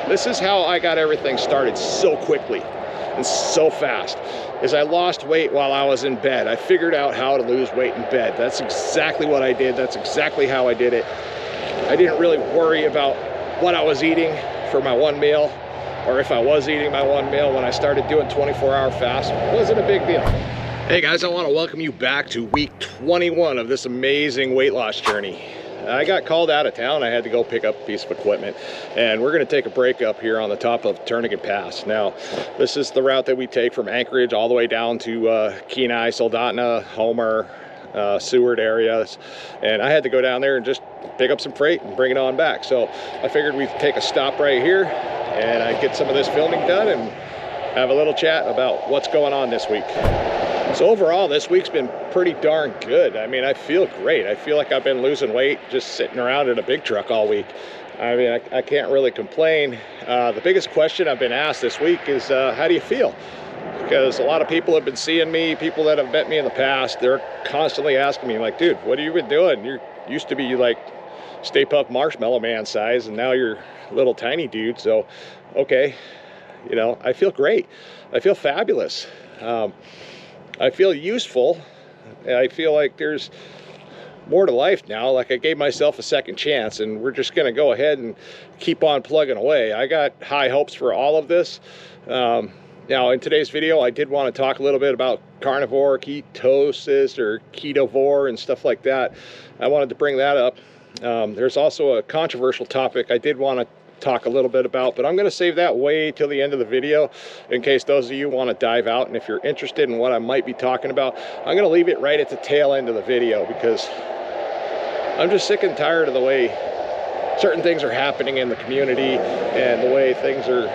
this is how I got everything started so quickly and so fast. Is I lost weight while I was in bed. I figured out how to lose weight in bed. That's exactly what I did. That's exactly how I did it. I didn't really worry about what I was eating for my one meal, or if I was eating my one meal. When I started doing 24-hour fast, it wasn't a big deal. Hey guys, I want to welcome you back to week 21 of this amazing weight loss journey. I got called out of town. I had to go pick up a piece of equipment, and we're going to take a break up here on the top of Turnagain Pass. Now, this is the route that we take from Anchorage all the way down to Kenai, Soldotna, Homer, Seward areas, and I had to go down there and just pick up some freight and bring it on back. So I figured we'd take a stop right here and I'd get some of this filming done and have a little chat about what's going on this week. So overall, this week's been pretty darn good. I mean, I feel great. I feel like I've been losing weight just sitting around in a big truck all week. I mean, I can't really complain. The biggest question I've been asked this week is, how do you feel? Because a lot of people have been seeing me, people that have met me in the past, they're constantly asking me, like, dude, what have you been doing? You used to be like Stay Puft Marshmallow Man size, and now you're a little tiny dude. So, okay, you know, I feel great. I feel fabulous. I feel useful. I feel like there's more to life now. Like, I gave myself a second chance, and we're just gonna go ahead and keep on plugging away. I got high hopes for all of this. Now, in today's video, I did want to talk a little bit about carnivore, ketosis, or ketovore, and stuff like that. I wanted to bring that up. There's also a controversial topic I did want to talk a little bit about, but I'm going to save that way till the end of the video in case those of you want to dive out. And if you're interested in what I might be talking about, I'm going to leave it right at the tail end of the video, because I'm just sick and tired of the way certain things are happening in the community and the way things are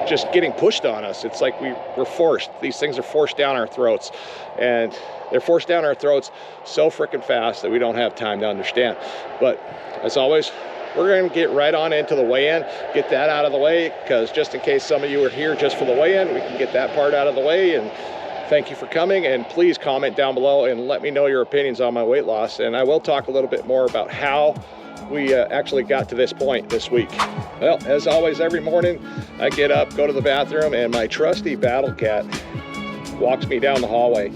just getting pushed on us. It's like we're forced. These things are forced down our throats, and they're forced down our throats so freaking fast that we don't have time to understand. But as always, we're going to get right on into the weigh-in, get that out of the way, because just in case some of you are here just for the weigh-in, we can get that part out of the way. And thank you for coming, and please comment down below and let me know your opinions on my weight loss. And I will talk a little bit more about how we actually got to this point this week. Well, as always, every morning I get up, go to the bathroom, and my trusty battle cat walks me down the hallway.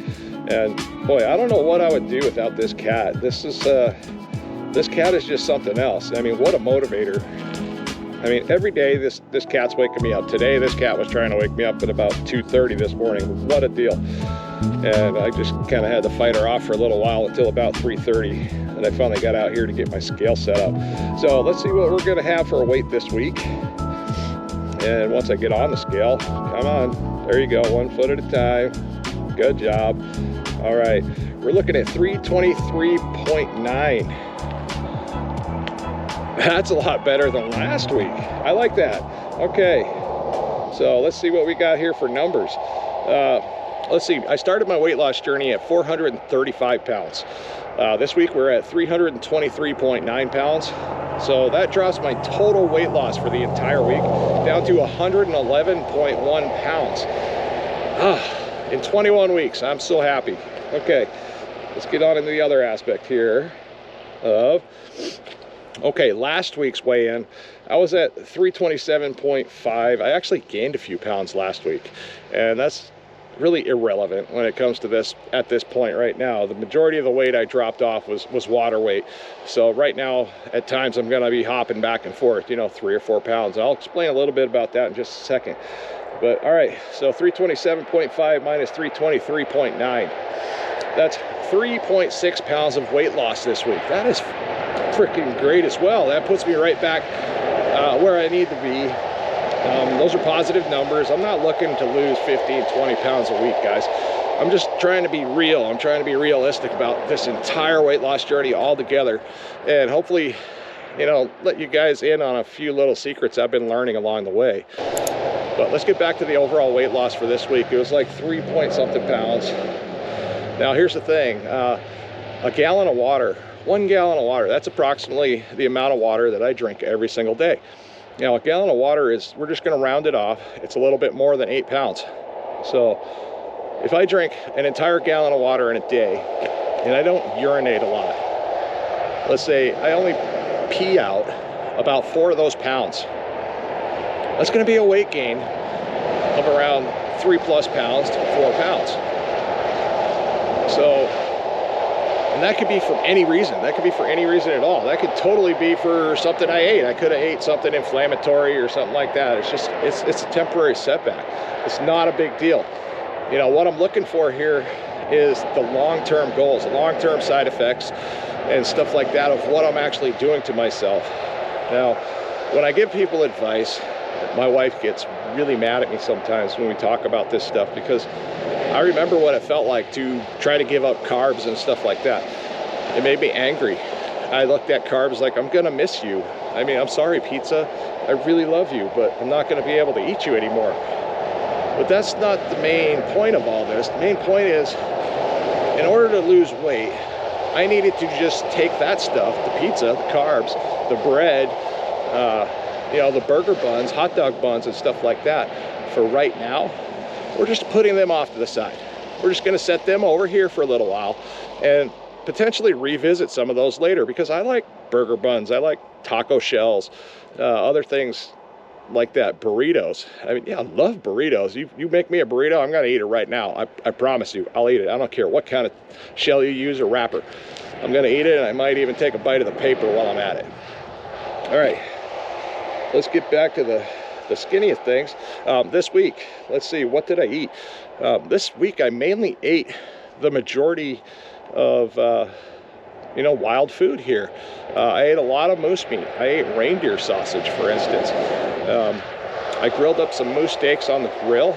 And boy, I don't know what I would do without this cat. This cat is just something else. I mean, what a motivator. I mean, every day this cat's waking me up. Today this cat was trying to wake me up at about 2:30 this morning. What a deal. And I just kind of had to fight her off for a little while until about 3:30, and I finally got out here to get my scale set up. So let's see what we're gonna have for a weight this week. And once I get on the scale, come on, there you go, 1 foot at a time. Good job. All right, we're looking at 323.9. That's a lot better than last week. I like that. Okay, so let's see what we got here for numbers. Let's see, I started my weight loss journey at 435 pounds. This week we're at 323.9 pounds. So that drops my total weight loss for the entire week down to 111.1 pounds. In 21 weeks, I'm so happy. Okay, let's get on into the other aspect here of, okay, last week's weigh-in, I was at 327.5. I actually gained a few pounds last week, and that's really irrelevant when it comes to this at this point right now. The majority of the weight I dropped off was water weight. So right now, at times, I'm gonna be hopping back and forth, you know, 3 or 4 pounds. I'll explain a little bit about that in just a second. But all right, so 327.5 minus 323.9. That's 3.6 pounds of weight loss this week. That is freaking great as well. That puts me right back where I need to be. Those are positive numbers. I'm not looking to lose 15, 20 pounds a week, guys. I'm just trying to be real. I'm trying to be realistic about this entire weight loss journey altogether, and hopefully, you know, let you guys in on a few little secrets I've been learning along the way. But let's get back to the overall weight loss for this week. It was like 3 point something pounds. Now here's the thing, a gallon of water, 1 gallon of water, that's approximately the amount of water that I drink every single day. Now a gallon of water is, we're just gonna round it off, it's a little bit more than 8 pounds. So if I drink an entire gallon of water in a day, and I don't urinate a lot, let's say I only pee out about 4 of those pounds. that's going to be a weight gain of around 3+ pounds to 4 pounds. So, and that could be for any reason. That could be for any reason at all. That could totally be for something I ate. I could have ate something inflammatory or something like that. It's just, it's a temporary setback. It's not a big deal. You know, what I'm looking for here is the long-term goals, the long-term side effects and stuff like that of what I'm actually doing to myself. Now, when I give people advice, my wife gets really mad at me sometimes when we talk about this stuff, because I remember what it felt like to try to give up carbs and stuff like that. It made me angry. I looked at carbs like, I'm gonna miss you. I mean, I'm sorry, pizza, I really love you, but I'm not gonna be able to eat you anymore. But that's not the main point of all this. The main point is, in order to lose weight, I needed to just take that stuff, the pizza, the carbs, the bread, you know, the burger buns, hot dog buns and stuff like that. For right now, we're just putting them off to the side. We're just gonna set them over here for a little while and potentially revisit some of those later, because I like burger buns, I like taco shells, other things like that, burritos. I mean, yeah, I love burritos. You make me a burrito, I'm gonna eat it right now. I promise you, I'll eat it. I don't care what kind of shell you use or wrapper. I'm gonna eat it, and I might even take a bite of the paper while I'm at it. All right, let's get back to the skinny of things. This week, let's see, what did I eat? This week I mainly ate the majority of you know, wild food here. I ate a lot of moose meat. I ate reindeer sausage, for instance. I grilled up some moose steaks on the grill,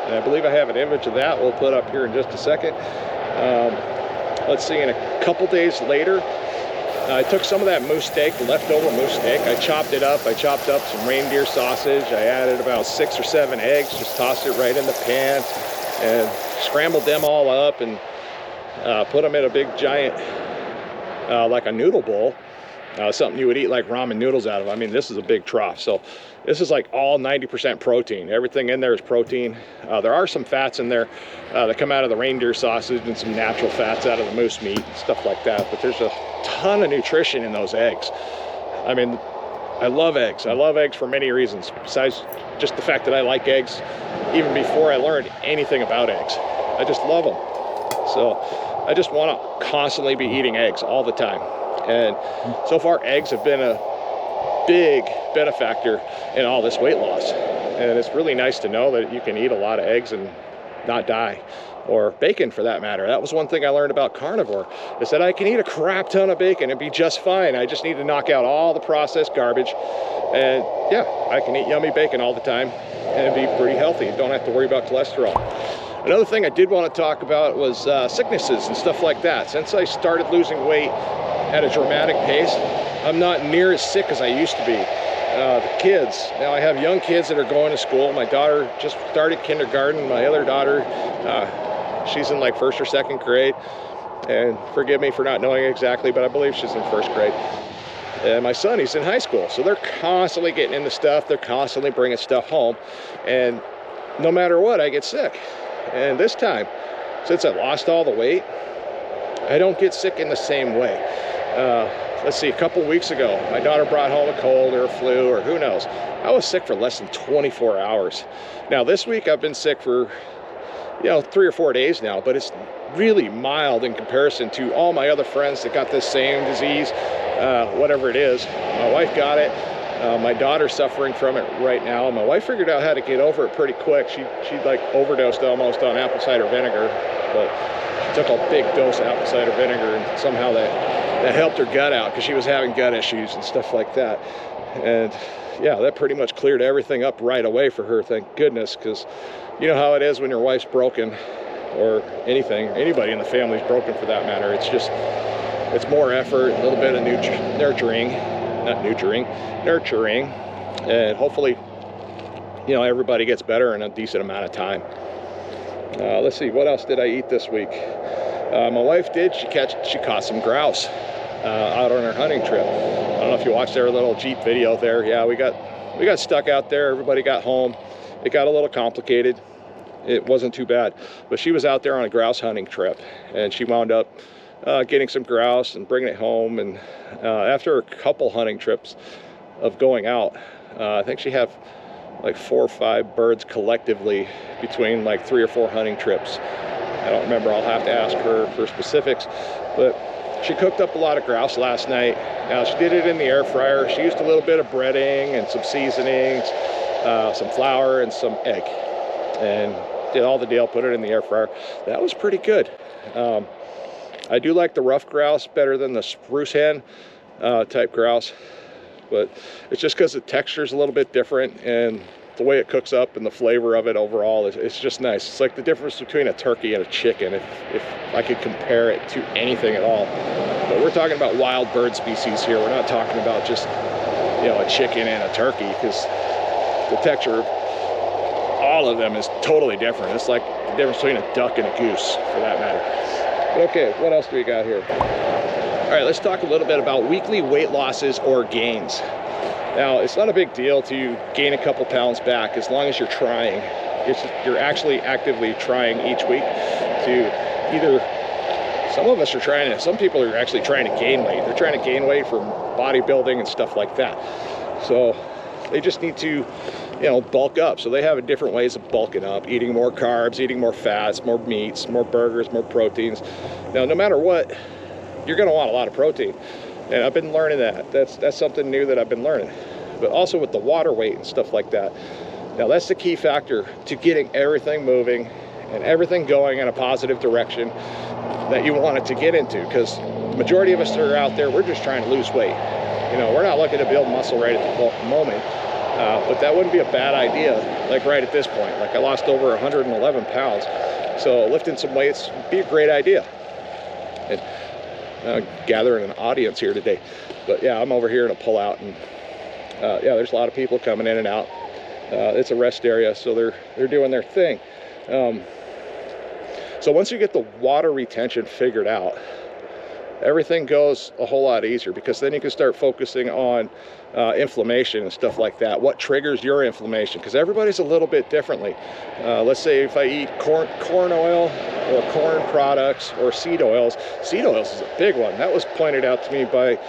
and I believe I have an image of that we'll put up here in just a second. Let's see, and a couple days later, I took some of that moose steak, the leftover moose steak, I chopped it up. I chopped up some reindeer sausage. I added about 6 or 7 eggs, just tossed it right in the pan and scrambled them all up and put them in a big giant, like a noodle bowl. Something you would eat like ramen noodles out of. I mean, this is a big trough. So this is like all 90% protein. Everything in there is protein. There are some fats in there that come out of the reindeer sausage and some natural fats out of the moose meat, stuff like that. But there's a ton of nutrition in those eggs. I mean, I love eggs. I love eggs for many reasons, besides just the fact that I like eggs even before I learned anything about eggs. I just love them. So I just want to constantly be eating eggs all the time. And so far, eggs have been a big benefactor in all this weight loss. And it's really nice to know that you can eat a lot of eggs and not die, or bacon for that matter. That was one thing I learned about Carnivore, is that I can eat a crap ton of bacon and be just fine. I just need to knock out all the processed garbage. And yeah, I can eat yummy bacon all the time and be pretty healthy. Don't have to worry about cholesterol. Another thing I did want to talk about was sicknesses and stuff like that. Since I started losing weight at a dramatic pace, I'm not near as sick as I used to be. The kids, now I have young kids that are going to school. My daughter just started kindergarten. My other daughter, she's in like 1st or 2nd grade. And forgive me for not knowing exactly, but I believe she's in 1st grade. And my son, he's in high school. So they're constantly getting into stuff. They're constantly bringing stuff home. And no matter what, I get sick. And this time, since I lost all the weight, I don't get sick in the same way. Let's see, a couple weeks ago, my daughter brought home a cold or a flu or who knows. I was sick for less than 24 hours. Now this week I've been sick for, 3 or 4 days now, but it's really mild in comparison to all my other friends that got this same disease, whatever it is. My wife got it. My daughter's suffering from it right now. My wife figured out how to get over it pretty quick. She like overdosed almost on apple cider vinegar, but she took a big dose of apple cider vinegar and somehow that helped her gut out because she was having gut issues and stuff like that. And yeah, that pretty much cleared everything up right away for her, thank goodness, because you know how it is when your wife's broken, or anybody in the family's broken for that matter. It's more effort, a little bit of nurturing, and hopefully, everybody gets better in a decent amount of time. Let's see, what else did I eat this week? My wife she caught some grouse out on her hunting trip. I don't know if you watched their little Jeep video there. Yeah, we got stuck out there. Everybody got home. It got a little complicated. It wasn't too bad, but she was out there on a grouse hunting trip, and she wound up getting some grouse and bringing it home. And after a couple hunting trips of going out, I think she had like 4 or 5 birds collectively between like 3 or 4 hunting trips. I don't remember, I'll have to ask her for specifics, but she cooked up a lot of grouse last night. Now, she did it in the air fryer. She used a little bit of breading and some seasonings, some flour and some egg, and did all the deal, put it in the air fryer. That was pretty good. I do like the rough grouse better than the spruce hen type grouse, but it's just because the texture is a little bit different, and the way it cooks up and the flavor of it overall it's just nice. It's like the difference between a turkey and a chicken, if I could compare it to anything at all. But we're talking about wild bird species here. We're not talking about just, you know, a chicken and a turkey, because the texture of all of them is totally different. It's like the difference between a duck and a goose, for that matter. Okay, what else do we got here? All right, let's talk a little bit about weekly weight losses or gains. Now, it's not a big deal to gain a couple pounds back as long as you're trying. You're actually actively trying each week to either, some people are actually trying to gain weight. They're trying to gain weight from bodybuilding and stuff like that. So they just need to, you know, bulk up. So they have different ways of bulking up, eating more carbs, eating more fats, more meats, more burgers, more proteins. Now, no matter what, you're gonna want a lot of protein. And I've been learning that. That's something new that I've been learning. But also with the water weight and stuff like that. Now, that's the key factor to getting everything moving and everything going in a positive direction that you want it to get into. Because the majority of us that are out there, we're just trying to lose weight. You know, we're not looking to build muscle right at the moment. But that wouldn't be a bad idea, like right at this point. Like, I lost over 111 pounds. So lifting some weights would be a great idea. And gathering an audience here today, but yeah, I'm over here in a pull-out, and yeah, there's a lot of people coming in and out. It's a rest area, so they're doing their thing. So once you get the water retention figured out, everything goes a whole lot easier, because then you can start focusing on inflammation and stuff like that. What triggers your inflammation? Because everybody's a little bit differently. Let's say if I eat corn oil or corn products or seed oils. Seed oils is a big one. That was pointed out to me by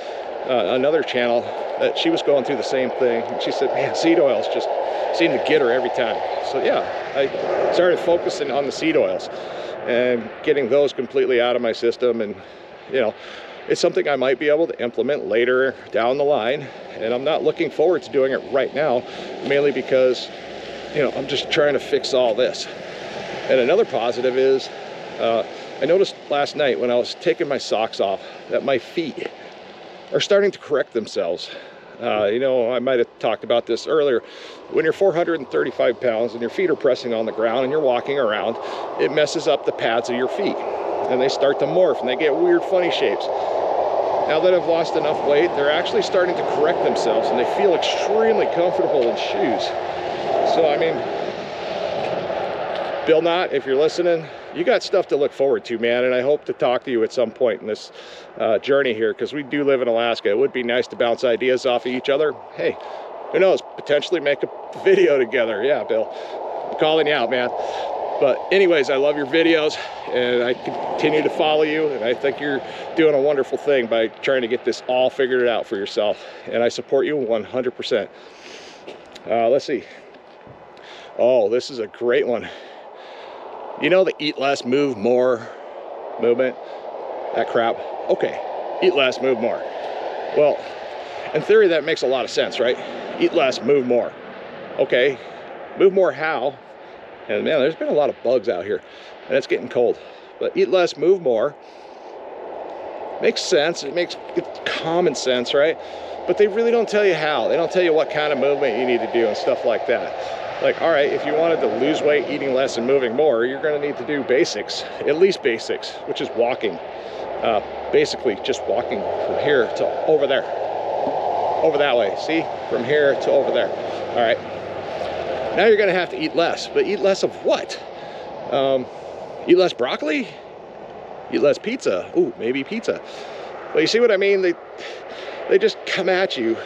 another channel, that she was going through the same thing. And she said, man, seed oils just seem to get her every time. So yeah, I started focusing on the seed oils and getting those completely out of my system. And you know, it's something I might be able to implement later down the line, and I'm not looking forward to doing it right now, mainly because, you know, I'm just trying to fix all this. And another positive is, I noticed last night when I was taking my socks off that my feet are starting to correct themselves. You know, I might have talked about this earlier. When you're 435 pounds and your feet are pressing on the ground and you're walking around, it messes up the pads of your feet, and they start to morph and they get weird, funny shapes. Now that I've lost enough weight, they're actually starting to correct themselves, and they feel extremely comfortable in shoes. So, I mean, Bill Knott, if you're listening, you got stuff to look forward to, man, and I hope to talk to you at some point in this journey here, because we do live in Alaska. It would be nice to bounce ideas off of each other. Hey, who knows, potentially make a video together. Yeah, Bill, I'm calling you out, man. But anyways, I love your videos, and I continue to follow you, and I think you're doing a wonderful thing by trying to get this all figured out for yourself, and I support you 100%. Let's see. Oh, this is a great one. You know the eat less, move more movement? That crap? Okay, eat less, move more. Well, in theory, that makes a lot of sense, right? Eat less, move more. Okay, move more how? And man, there's been a lot of bugs out here, and it's getting cold. But eat less, move more. Makes sense. It's common sense, right? But they really don't tell you how. They don't tell you what kind of movement you need to do and stuff like that. Like, all right, if you wanted to lose weight, eating less and moving more, you're going to need to do basics, at least basics, which is walking. Basically, just walking from here to over there, over that way. See, from here to over there. All right. Now you're going to have to eat less, but eat less of what? Eat less broccoli? Eat less pizza? Ooh, maybe pizza. But you see what I mean? They just come at you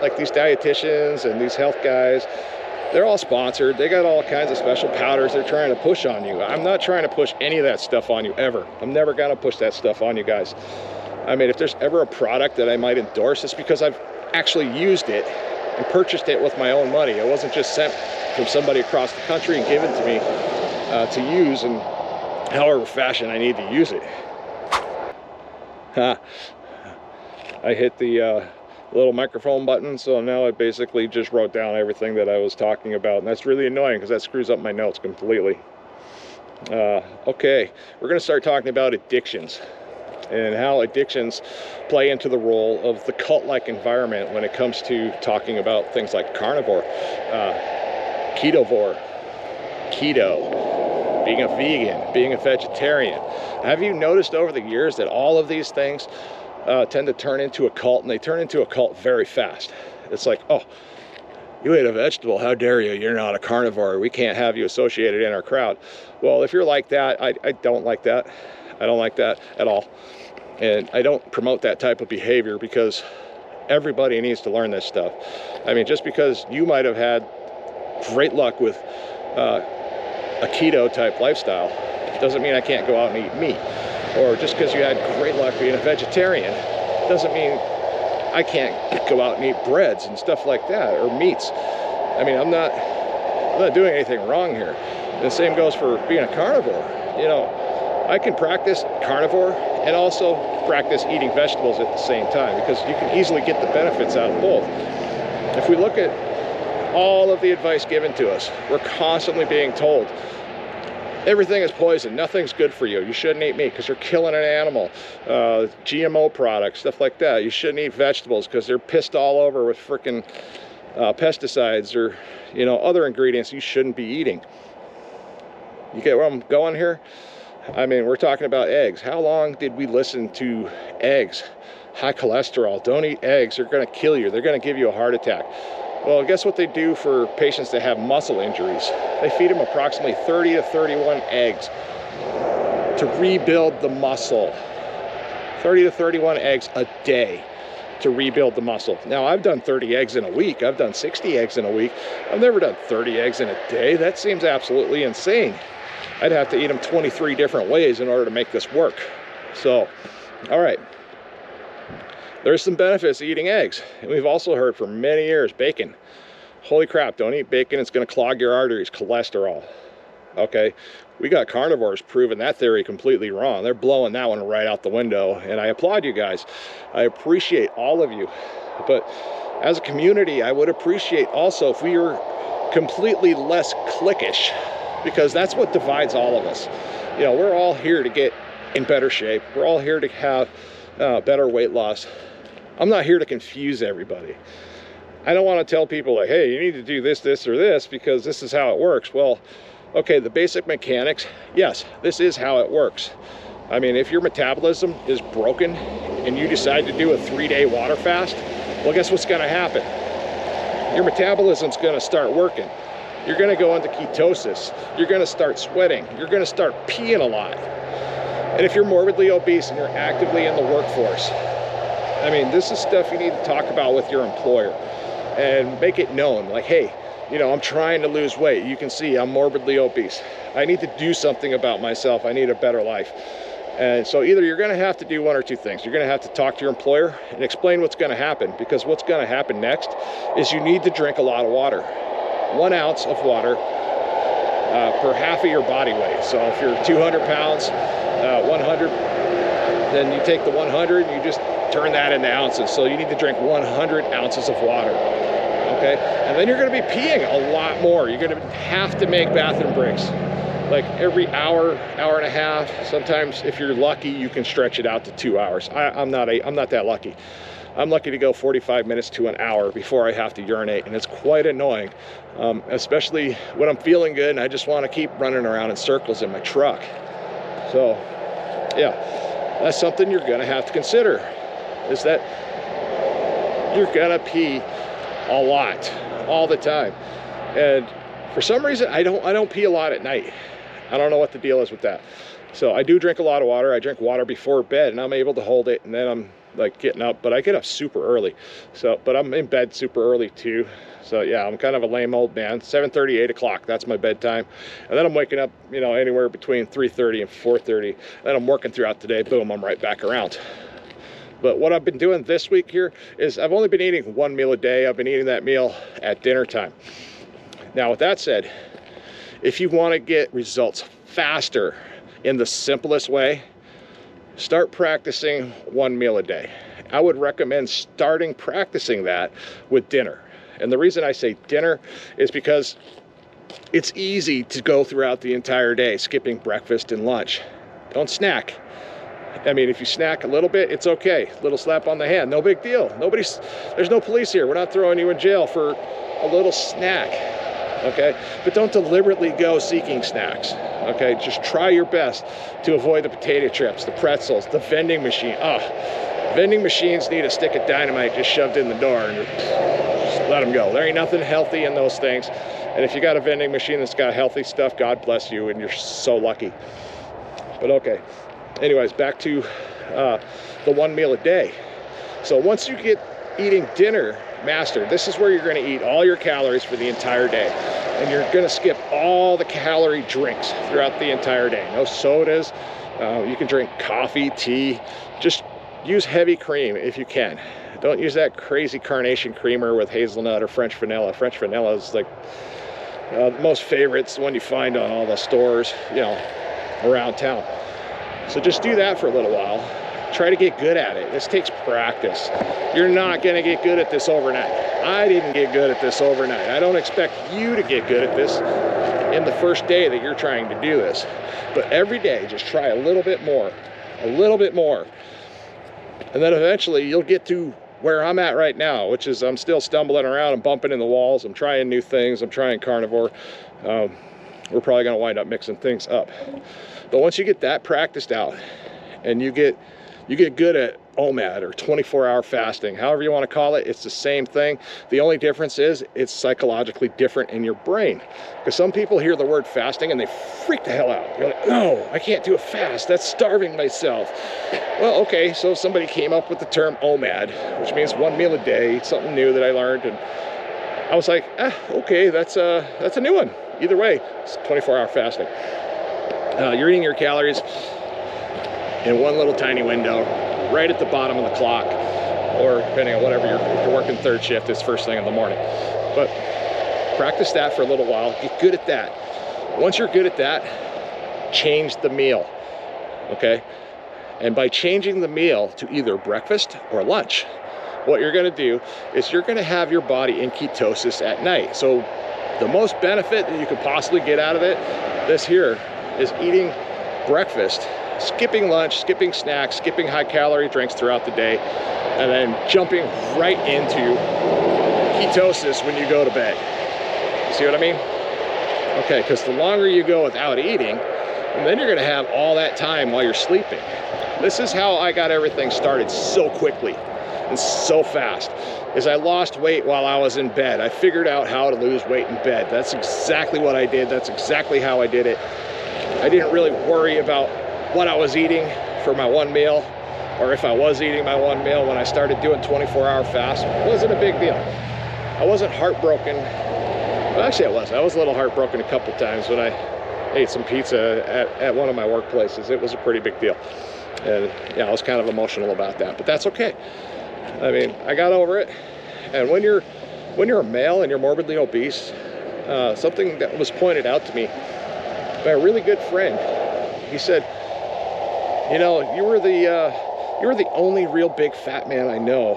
like these dietitians and these health guys. They're all sponsored. They got all kinds of special powders they're trying to push on you. I'm not trying to push any of that stuff on you ever. I'm never going to push that stuff on you guys. I mean, if there's ever a product that I might endorse, it's because I've actually used it and purchased it with my own money. It wasn't just sent from somebody across the country and given to me to use in however fashion I need to use it. I hit the little microphone button, so now I basically just wrote down everything that I was talking about, and that's really annoying because that screws up my notes completely. Okay, we're going to start talking about addictions and how addictions play into the role of the cult-like environment when it comes to talking about things like carnivore, ketovore, keto, being a vegan, being a vegetarian. Have you noticed over the years that all of these things tend to turn into a cult, and they turn into a cult very fast? It's like, oh, you ate a vegetable, how dare you, you're not a carnivore, we can't have you associated in our crowd. Well, if you're like that, I don't like that. I don't like that at all. And I don't promote that type of behavior because everybody needs to learn this stuff. I mean, just because you might have had great luck with a keto type lifestyle doesn't mean I can't go out and eat meat. Or just because you had great luck being a vegetarian doesn't mean I can't go out and eat breads and stuff like that, or meats. I mean, I'm not doing anything wrong here. And the same goes for being a carnivore. You know, I can practice carnivore and also practice eating vegetables at the same time, because you can easily get the benefits out of both. If we look at all of the advice given to us, we're constantly being told everything is poison, nothing's good for you, you shouldn't eat meat because you're killing an animal, GMO products, stuff like that. You shouldn't eat vegetables because they're pissed all over with freaking pesticides or, you know, other ingredients you shouldn't be eating. You get where I'm going here? I mean, we're talking about eggs. How long did we listen to eggs? High cholesterol, don't eat eggs, they're going to kill you, they're going to give you a heart attack. Well, guess what they do for patients that have muscle injuries? They feed them approximately 30 to 31 eggs to rebuild the muscle. 30 to 31 eggs a day to rebuild the muscle. Now, I've done 30 eggs in a week. I've done 60 eggs in a week. I've never done 30 eggs in a day. That seems absolutely insane. I'd have to eat them 23 different ways in order to make this work. So, all right. There's some benefits to eating eggs. And we've also heard for many years, bacon. Holy crap, don't eat bacon, it's going to clog your arteries, cholesterol. Okay, we got carnivores proving that theory completely wrong. They're blowing that one right out the window, and I applaud you guys. I appreciate all of you. But as a community, I would appreciate also if we were completely less cliquish, because that's what divides all of us. You know, we're all here to get in better shape. We're all here to have better weight loss. I'm not here to confuse everybody. I don't want to tell people like, hey, you need to do this, this, or this because this is how it works. Well, okay, the basic mechanics, yes, this is how it works. I mean, if your metabolism is broken and you decide to do a 3-day water fast, well, guess what's going to happen? Your metabolism's going to start working. You're going to go into ketosis. You're going to start sweating. You're going to start peeing a lot. And if you're morbidly obese and you're actively in the workforce, I mean, this is stuff you need to talk about with your employer and make it known. Like, hey, you know, I'm trying to lose weight. You can see I'm morbidly obese. I need to do something about myself. I need a better life. And so either you're going to have to do one or two things. You're going to have to talk to your employer and explain what's going to happen, because what's going to happen next is you need to drink a lot of water. 1 ounce of water per half of your body weight. So if you're 200 pounds, 100, then you take the 100 and you just turn that into ounces. So you need to drink 100 ounces of water. Okay, and then you're going to be peeing a lot more. You're going to have to make bathroom breaks, like every hour, hour and a half. Sometimes, if you're lucky, you can stretch it out to 2 hours. I'm not that lucky. I'm lucky to go 45 minutes to an hour before I have to urinate, and it's quite annoying, especially when I'm feeling good and I just want to keep running around in circles in my truck. So, yeah, that's something you're going to have to consider, is that you're going to pee a lot, all the time. And for some reason, I don't pee a lot at night. I don't know what the deal is with that. So I do drink a lot of water. I drink water before bed, and I'm able to hold it, and then I'm like getting up, but I get up super early. So, but I'm in bed super early too. So yeah, I'm kind of a lame old man. 7:30, 8 o'clock, that's my bedtime. And then I'm waking up, you know, anywhere between 3:30 and 4:30. Then I'm working throughout the day. Boom, I'm right back around. But what I've been doing this week here is I've only been eating one meal a day. I've been eating that meal at dinner time. Now, with that said, if you want to get results faster in the simplest way, start practicing one meal a day. I would recommend starting practicing that with dinner. And the reason I say dinner is because it's easy to go throughout the entire day skipping breakfast and lunch. Don't snack. I mean, if you snack a little bit, it's okay. Little slap on the hand, no big deal. There's no police here. We're not throwing you in jail for a little snack, okay? But don't deliberately go seeking snacks, okay? Just try your best to avoid the potato chips, the pretzels, the vending machine. Vending machines need a stick of dynamite just shoved in the door and just let them go. There ain't nothing healthy in those things. And if you got a vending machine that's got healthy stuff, God bless you, and you're so lucky. But okay. Anyways, back to the one meal a day. So once you get eating dinner mastered, this is where you're going to eat all your calories for the entire day. And you're going to skip all the calorie drinks throughout the entire day. No sodas. You can drink coffee, tea. Just use heavy cream if you can. Don't use that crazy carnation creamer with hazelnut or French vanilla. French vanilla is like the most favorite. It's the one you find on all the stores, you know, around town. So just do that for a little while. Try to get good at it. This takes practice. You're not going to get good at this overnight. I didn't get good at this overnight. I don't expect you to get good at this in the first day that you're trying to do this. But every day, just try a little bit more, a little bit more. And then eventually you'll get to where I'm at right now, which is I'm still stumbling around and bumping in the walls. I'm trying new things. I'm trying carnivore. We're probably going to wind up mixing things up. But once you get that practiced out and you get good at OMAD or 24-hour fasting, however you want to call it, it's the same thing. The only difference is it's psychologically different in your brain. Because some people hear the word fasting and they freak the hell out. They're like, no, I can't do a fast. That's starving myself. Well, okay, so somebody came up with the term OMAD, which means one meal a day, something new that I learned. And I was like, okay, that's a new one. Either way, it's 24-hour fasting. You're eating your calories in one little tiny window, right at the bottom of the clock, or depending on whatever if you're working third shift, it's first thing in the morning. But practice that for a little while. Get good at that. Once you're good at that, change the meal, okay? And by changing the meal to either breakfast or lunch, what you're going to do is you're going to have your body in ketosis at night. So the most benefit that you could possibly get out of it, this here, is eating breakfast, skipping lunch, skipping snacks, skipping high-calorie drinks throughout the day, and then jumping right into ketosis when you go to bed. You see what I mean? Okay, because the longer you go without eating, and then you're going to have all that time while you're sleeping. This is how I got everything started so quickly and so fast. Is I lost weight while I was in bed. I figured out how to lose weight in bed. That's exactly what I did. That's exactly how I did it. I didn't really worry about what I was eating for my one meal, or if I was eating my one meal. When I started doing 24-hour fast, it wasn't a big deal. I wasn't heartbroken. Well, actually I was. I was a little heartbroken a couple times when I ate some pizza at one of my workplaces. It was a pretty big deal. And yeah, I was kind of emotional about that, but that's okay. I mean, I got over it. And when you're a male and you're morbidly obese, something that was pointed out to me by a really good friend, he said, you know, you were the only real big fat man I know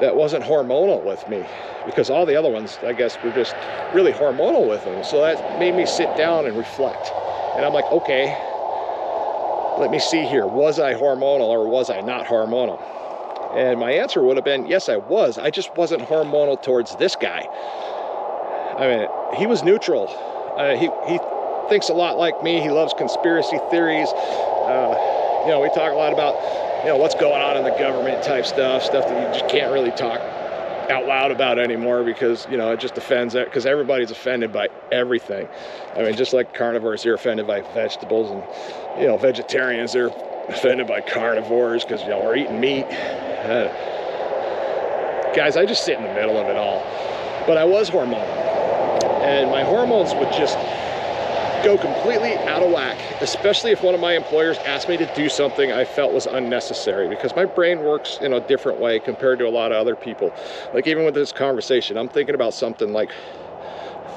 that wasn't hormonal with me, because all the other ones, I guess, were just really hormonal with them. So that made me sit down and reflect. And I'm like, okay, let me see here. Was I hormonal or was I not hormonal? And my answer would have been, yes, I was. I just wasn't hormonal towards this guy. I mean, he was neutral. He thinks a lot like me. He loves conspiracy theories. You know, we talk a lot about, you know, what's going on in the government type stuff that you just can't really talk out loud about anymore, because, you know, it just offends it, because everybody's offended by everything. I mean, just like carnivores, they're offended by vegetables, and, you know, vegetarians, they're offended by carnivores because, you know, we're eating meat. Guys, I just sit in the middle of it all. But I was hormonal, and my hormones would just go completely out of whack, especially if one of my employers asked me to do something I felt was unnecessary, because my brain works in a different way compared to a lot of other people. Like even with this conversation, I'm thinking about something like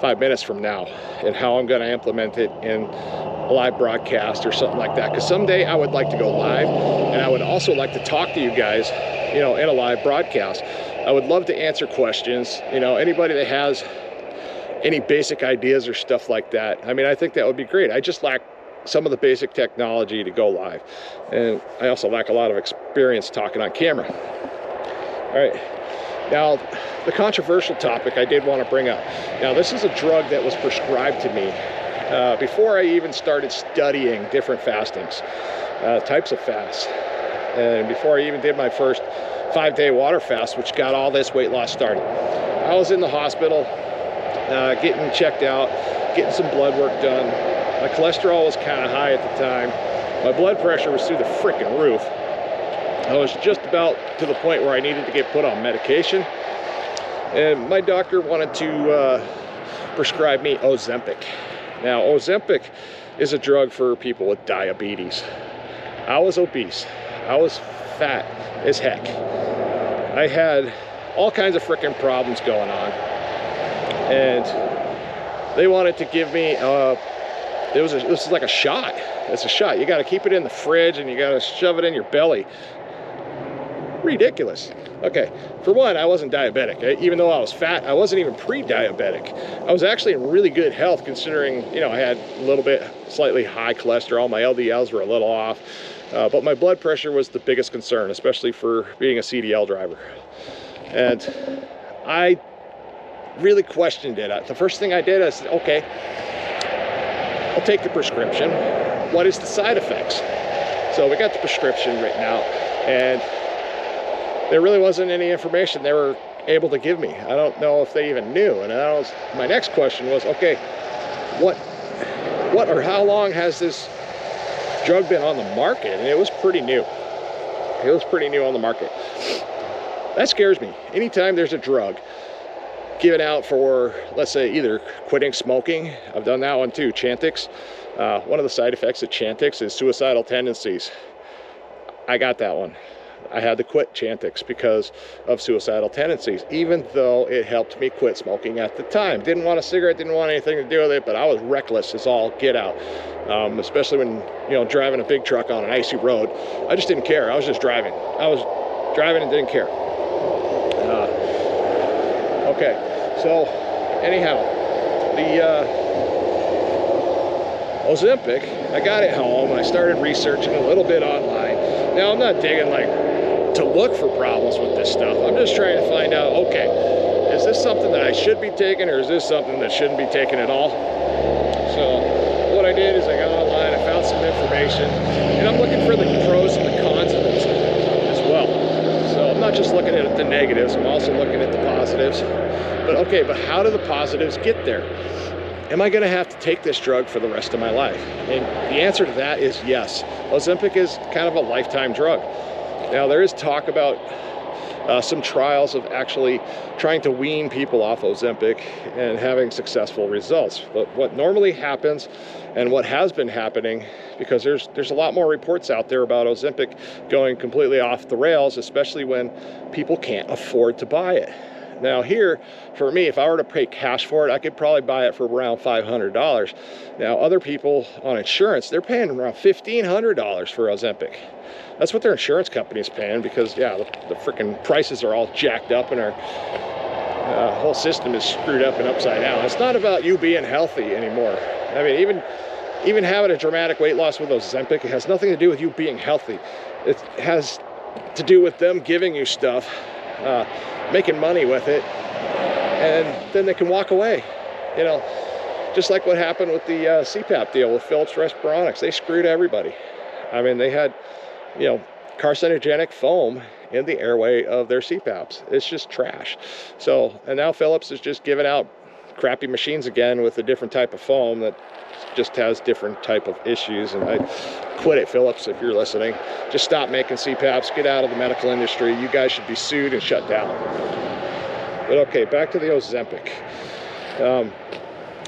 5 minutes from now and how I'm going to implement it in a live broadcast or something like that, because someday I would like to go live, and I would also like to talk to you guys, you know, in a live broadcast. I would love to answer questions, you know, anybody that has any basic ideas or stuff like that. I mean, I think that would be great. I just lack some of the basic technology to go live, and I also lack a lot of experience talking on camera. All right, now the controversial topic I did want to bring up. Now, this is a drug that was prescribed to me before I even started studying different fastings, types of fasts, and before I even did my first 5-day water fast, which got all this weight loss started. I was in the hospital getting checked out, getting some blood work done. My cholesterol was kind of high at the time. My blood pressure was through the freaking roof. I was just about to the point where I needed to get put on medication, and my doctor wanted to prescribe me Ozempic. Now, Ozempic is a drug for people with diabetes. I was obese. I was fat as heck. I had all kinds of freaking problems going on, and they wanted to give me this is like a shot. It's a shot. You got to keep it in the fridge and you got to shove it in your belly. Ridiculous. Okay, for one, I wasn't diabetic. Even though I was fat, I wasn't even pre-diabetic. I was actually in really good health, considering, you know, I had a little bit slightly high cholesterol. My LDLs were a little off, but my blood pressure was the biggest concern, especially for being a CDL driver. And I really questioned it. The first thing I did, I said, okay, I'll take the prescription. What is the side effects? So we got the prescription written out, and there really wasn't any information they were able to give me. I don't know if they even knew. And my next question was, okay, what or how long has this drug been on the market? And it was pretty new. It was pretty new on the market. That scares me. Anytime there's a drug given out for, let's say, either quitting smoking. I've done that one too, Chantix. One of the side effects of Chantix is suicidal tendencies. I got that one. I had to quit Chantix because of suicidal tendencies, even though it helped me quit smoking at the time. Didn't want a cigarette, didn't want anything to do with it, but I was reckless as all get out. Especially when, you know, driving a big truck on an icy road. I just didn't care. I was just driving. I was driving and didn't care. Okay, so anyhow, the Ozempic, I got it home. I started researching a little bit online. Now, I'm not digging like to look for problems with this stuff. I'm just trying to find out, okay, is this something that I should be taking, or is this something that shouldn't be taken at all? So what I did is I got online, I found some information, and I'm looking for the pros and the cons of this as well. So I'm not just looking at the negatives, I'm also looking at the positives. But okay, but how do the positives get there? Am I going to have to take this drug for the rest of my life? And the answer to that is yes. Ozempic is kind of a lifetime drug. Now, there is talk about some trials of actually trying to wean people off Ozempic and having successful results. But what normally happens, and what has been happening, because there's a lot more reports out there about Ozempic going completely off the rails, especially when people can't afford to buy it. Now here, for me, if I were to pay cash for it, I could probably buy it for around $500. Now, other people on insurance, they're paying around $1,500 for Ozempic. That's what their insurance company is paying, because, yeah, the freaking prices are all jacked up and our whole system is screwed up and upside down. It's not about you being healthy anymore. I mean, even having a dramatic weight loss with Ozempic, it has nothing to do with you being healthy. It has to do with them giving you stuff, making money with it, and then they can walk away. You know, just like what happened with the CPAP deal with Philips Respironics. They screwed everybody. I mean, they had, you know, carcinogenic foam in the airway of their CPAPs. It's just trash. So, and now Philips is just giving out crappy machines again with a different type of foam that just has different type of issues. And I quit it, Philips, if you're listening. Just stop making CPAPs, get out of the medical industry. You guys should be sued and shut down. But okay, back to the Ozempic.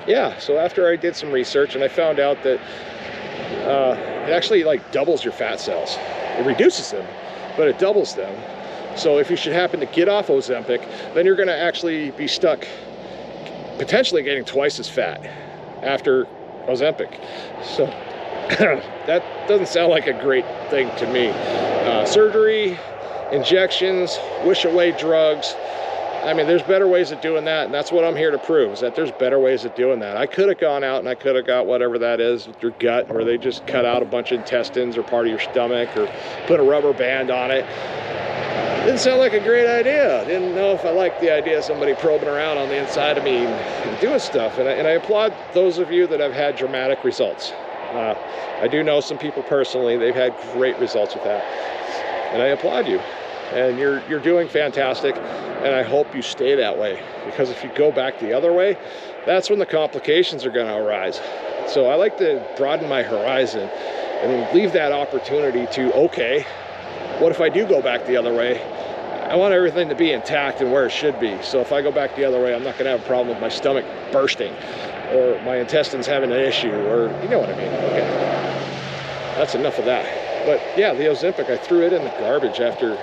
yeah, so after I did some research and I found out that it actually like doubles your fat cells. It reduces them, but it doubles them. So if you should happen to get off Ozempic, then you're gonna actually be stuck potentially getting twice as fat after Ozempic. So that doesn't sound like a great thing to me. Surgery, injections, wish away drugs. I mean, there's better ways of doing that, and that's what I'm here to prove, is that there's better ways of doing that. I could have gone out and I could have got whatever that is with your gut, where they just cut out a bunch of intestines or part of your stomach or put a rubber band on it. Didn't sound like a great idea. Didn't know if I liked the idea of somebody probing around on the inside of me and doing stuff. And I applaud those of you that have had dramatic results. I do know some people personally, they've had great results with that. And I applaud you. And you're doing fantastic. And I hope you stay that way. Because if you go back the other way, that's when the complications are going to arise. So I like to broaden my horizon and leave that opportunity to, okay, what if I do go back the other way? I want everything to be intact and where it should be. So if I go back the other way, I'm not going to have a problem with my stomach bursting or my intestines having an issue, or you know what I mean. Okay, that's enough of that. But yeah, the Ozempic, I threw it in the garbage after,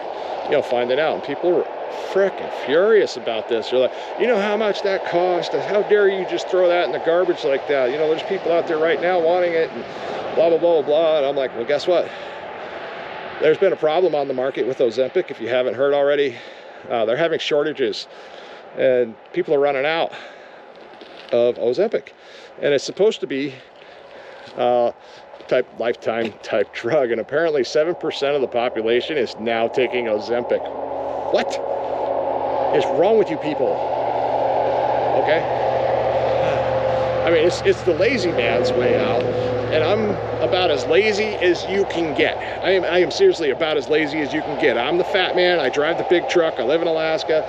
finding out, and people were freaking furious about this. They're like, you know how much that cost? How dare you just throw that in the garbage like that? There's people out there right now wanting it, and blah, blah, blah, blah. And I'm like, well, guess what? There's been a problem on the market with Ozempic. If you haven't heard already, they're having shortages, and people are running out of Ozempic. And it's supposed to be lifetime type drug, and apparently 7% of the population is now taking Ozempic. What is wrong with you people? Okay, I mean, it's the lazy man's way out, and I'm about as lazy as you can get. I am seriously about as lazy as you can get. I'm the fat man. I drive the big truck. I live in Alaska.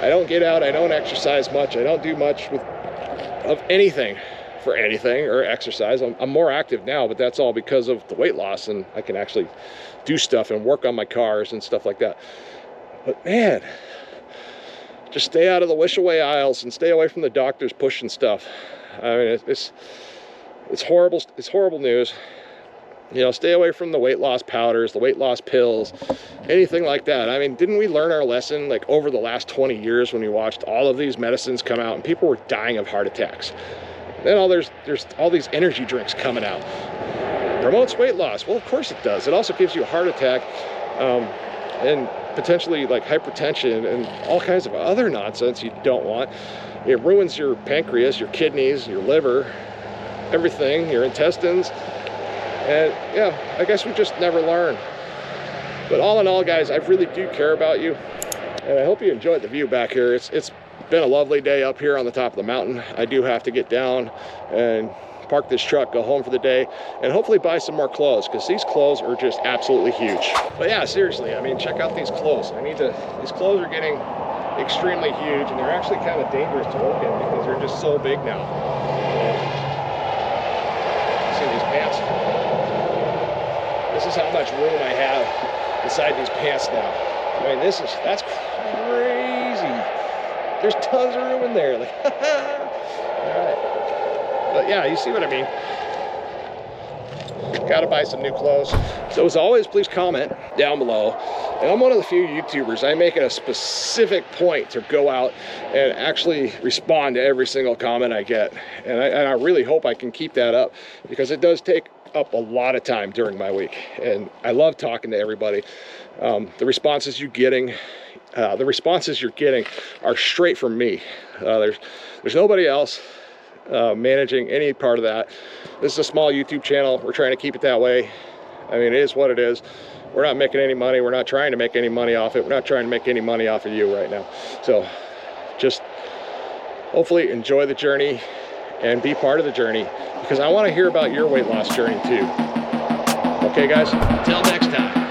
I don't get out. I don't exercise much. I don't do much of anything for anything or exercise. I'm more active now, but that's all because of the weight loss, and I can actually do stuff and work on my cars and stuff like that. But man, just stay out of the wish away aisles and stay away from the doctors pushing stuff. I mean, it's horrible. It's horrible news. Stay away from the weight loss powders, the weight loss pills, anything like that. I mean, didn't we learn our lesson like over the last 20 years when we watched all of these medicines come out and people were dying of heart attacks? Then there's all these energy drinks coming out. Promotes weight loss. Well, of course it does. It also gives you a heart attack, and potentially like hypertension and all kinds of other nonsense you don't want. It ruins your pancreas, your kidneys, your liver, everything, your intestines. And yeah, I guess we just never learn. But all in all, guys, I really do care about you, and I hope you enjoyed the view back here. It's been a lovely day up here on the top of the mountain. I do have to get down and park this truck, go home for the day, and hopefully buy some more clothes, because these clothes are just absolutely huge. But yeah, seriously, I mean, check out these clothes. These clothes are getting extremely huge, and they're actually kind of dangerous to work in because they're just so big now. See these pants? This is how much room I have inside these pants now. I mean, that's crazy. There's tons of room in there. Like, all right. But yeah, you see what I mean. Gotta buy some new clothes. So as always, please comment down below. And I'm one of the few YouTubers, I make it a specific point to go out and actually respond to every single comment I get. And I really hope I can keep that up, because it does take up a lot of time during my week. And I love talking to everybody. The responses you're getting are straight from me. There's nobody else managing any part of that. This is a small YouTube channel. We're trying to keep it that way. I mean, it is what it is. We're not making any money. We're not trying to make any money off it. We're not trying to make any money off of you right now. So just hopefully enjoy the journey and be part of the journey, because I want to hear about your weight loss journey too. Okay, guys, until next time.